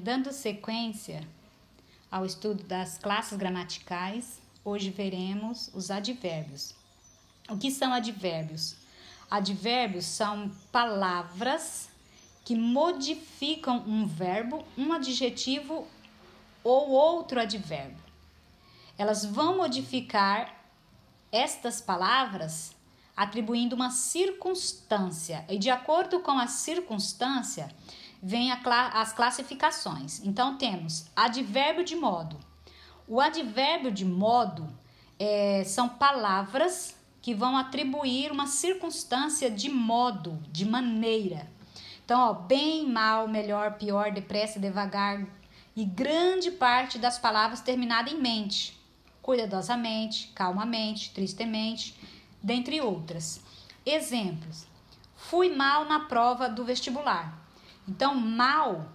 Dando sequência ao estudo das classes gramaticais, hoje veremos os advérbios. O que são advérbios? Advérbios são palavras que modificam um verbo, um adjetivo ou outro advérbio. Elas vão modificar estas palavras atribuindo uma circunstância, e de acordo com a circunstância vem as classificações. Então temos advérbio de modo. O advérbio de modo são palavras que vão atribuir uma circunstância de modo, de maneira. Então, bem, mal, melhor, pior, depressa, devagar, e grande parte das palavras terminada em mente, cuidadosamente, calmamente, tristemente, dentre outras. Exemplos: fui mal na prova do vestibular. Então, mal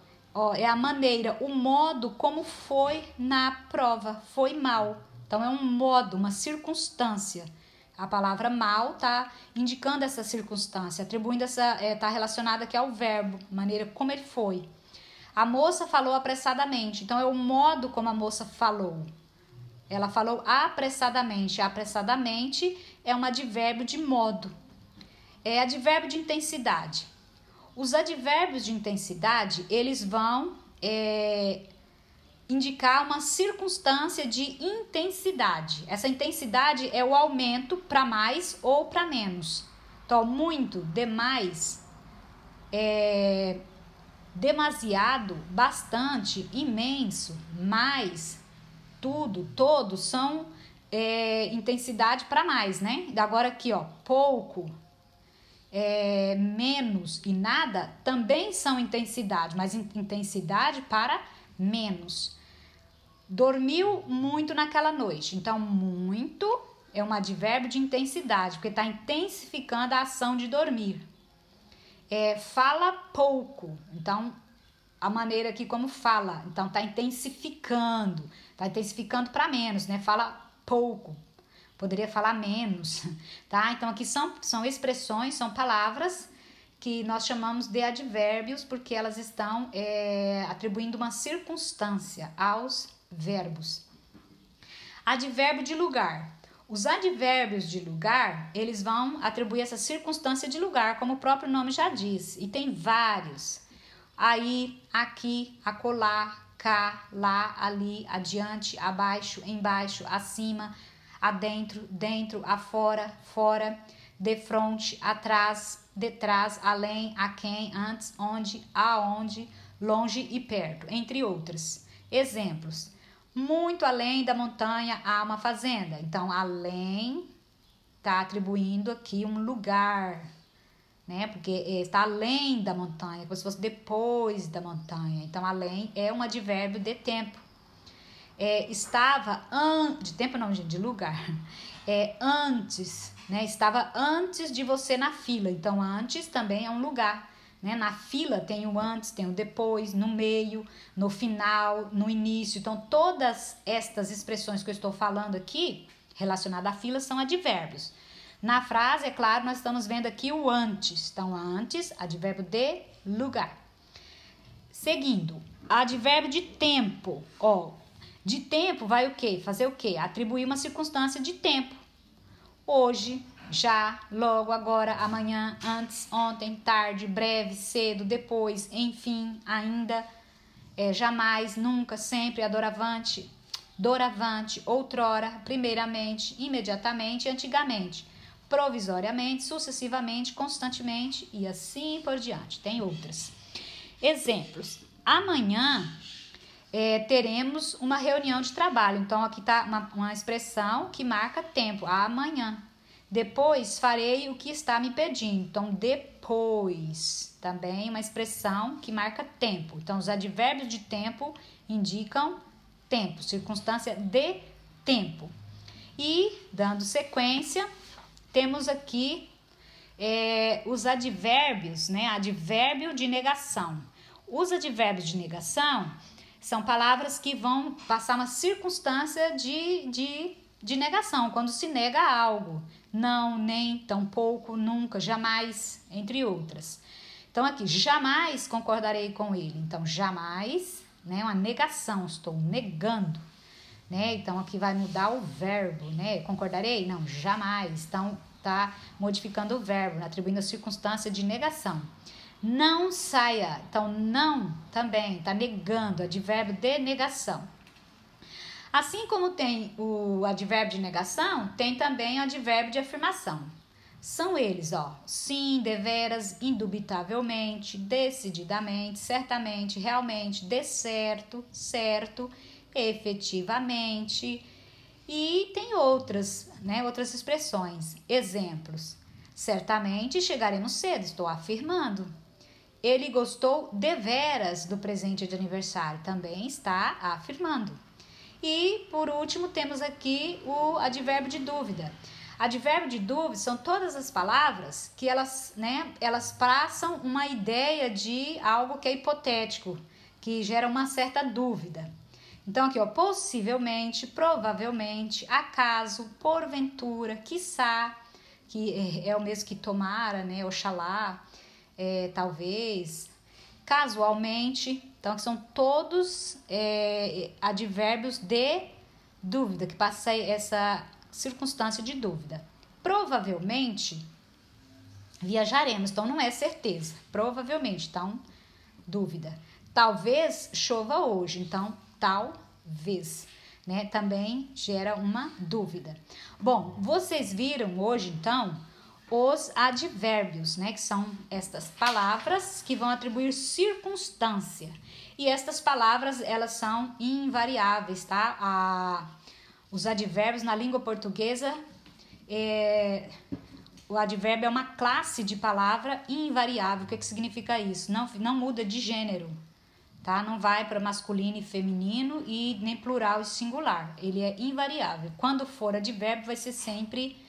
é a maneira, o modo como foi na prova, foi mal. Então, é um modo, uma circunstância. A palavra mal está indicando essa circunstância, atribuindo está relacionada aqui ao verbo, maneira como ele foi. A moça falou apressadamente, então é o modo como a moça falou. Ela falou apressadamente. Apressadamente é um advérbio de modo. É advérbio de intensidade. Os advérbios de intensidade, eles vão indicar uma circunstância de intensidade. Essa intensidade é o aumento para mais ou para menos. Então, muito, demais, demasiado, bastante, imenso, mais, tudo, todos são intensidade para mais, né? Agora aqui, pouco, menos e nada também são intensidade, mas intensidade para menos. Dormiu muito naquela noite. Então, muito é um advérbio de intensidade, porque está intensificando a ação de dormir. Fala pouco. Então, a maneira aqui como fala. Então, está intensificando para menos, né? Fala pouco. Poderia falar menos, tá? Então, aqui são expressões, são palavras que nós chamamos de advérbios, porque elas estão atribuindo uma circunstância aos verbos. Advérbio de lugar. Os advérbios de lugar, eles vão atribuir essa circunstância de lugar, como o próprio nome já diz, e tem vários. Aí, aqui, acolá, cá, lá, ali, adiante, abaixo, embaixo, acima, adentro, dentro, afora, fora, defronte, atrás, detrás, além, aquém, antes, onde, aonde, longe e perto, entre outras. Exemplos: muito além da montanha há uma fazenda. Então, além está atribuindo aqui um lugar, né? Porque está além da montanha, como se fosse depois da montanha. Então, além é um advérbio de tempo. Estava de tempo não, gente, de lugar. Antes, né? Estava antes de você na fila. Então, antes também é um lugar. Né? Na fila tem o antes, tem o depois, no meio, no final, no início. Então, todas estas expressões que eu estou falando aqui, relacionadas à fila, são advérbios. Na frase, é claro, nós estamos vendo aqui o antes. Então, antes, advérbio de lugar. Seguindo, advérbio de tempo. De tempo vai o quê? Fazer o quê? Atribuir uma circunstância de tempo. Hoje, já, logo, agora, amanhã, antes, ontem, tarde, breve, cedo, depois, enfim, ainda, jamais, nunca, sempre, adoravante, doravante, outrora, primeiramente, imediatamente, antigamente, provisoriamente, sucessivamente, constantemente e assim por diante. Tem outras. Exemplos: amanhã teremos uma reunião de trabalho. Então, aqui está uma expressão que marca tempo, amanhã. Depois farei o que está me pedindo. Então, depois, também uma expressão que marca tempo. Então, os advérbios de tempo indicam tempo, circunstância de tempo. E, dando sequência, temos aqui os advérbios, né? Advérbio de negação. Os advérbios de negação são palavras que vão passar uma circunstância de negação, quando se nega algo. Não, nem, tampouco, nunca, jamais, entre outras. Então, aqui, jamais concordarei com ele. Então, jamais, né? Uma negação, estou negando, né? Então, aqui vai mudar o verbo, né? Concordarei? Não, jamais. Então, tá modificando o verbo, atribuindo a circunstância de negação. Não saia. Então, não também tá negando, advérbio de negação. Assim como tem o advérbio de negação, tem também o advérbio de afirmação. São eles, ó, sim, deveras, indubitavelmente, decididamente, certamente, realmente, de certo, certo, efetivamente. E tem outras, né, outras expressões, exemplos. Certamente chegaremos cedo, estou afirmando. Ele gostou deveras do presente de aniversário, também está afirmando. E, por último, temos aqui o advérbio de dúvida. Advérbio de dúvida são todas as palavras que elas passam uma ideia de algo que é hipotético, que gera uma certa dúvida. Então, aqui, ó, possivelmente, provavelmente, acaso, porventura, quiçá, que é o mesmo que tomara, né, oxalá, talvez, casualmente. Então, que são todos advérbios de dúvida, que passa essa circunstância de dúvida. Provavelmente viajaremos, então não é certeza. Provavelmente, então, dúvida. Talvez chova hoje, então talvez, né? Também gera uma dúvida. Bom, vocês viram hoje, então, os advérbios, né? Que são estas palavras que vão atribuir circunstância. E estas palavras, elas são invariáveis, tá? Os advérbios na língua portuguesa, o advérbio é uma classe de palavra invariável. O que significa isso? Não muda de gênero, tá? Não vai para masculino e feminino e nem plural e singular. Ele é invariável. Quando for advérbio, vai ser sempre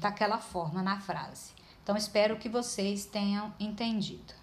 daquela forma na frase. Então, espero que vocês tenham entendido.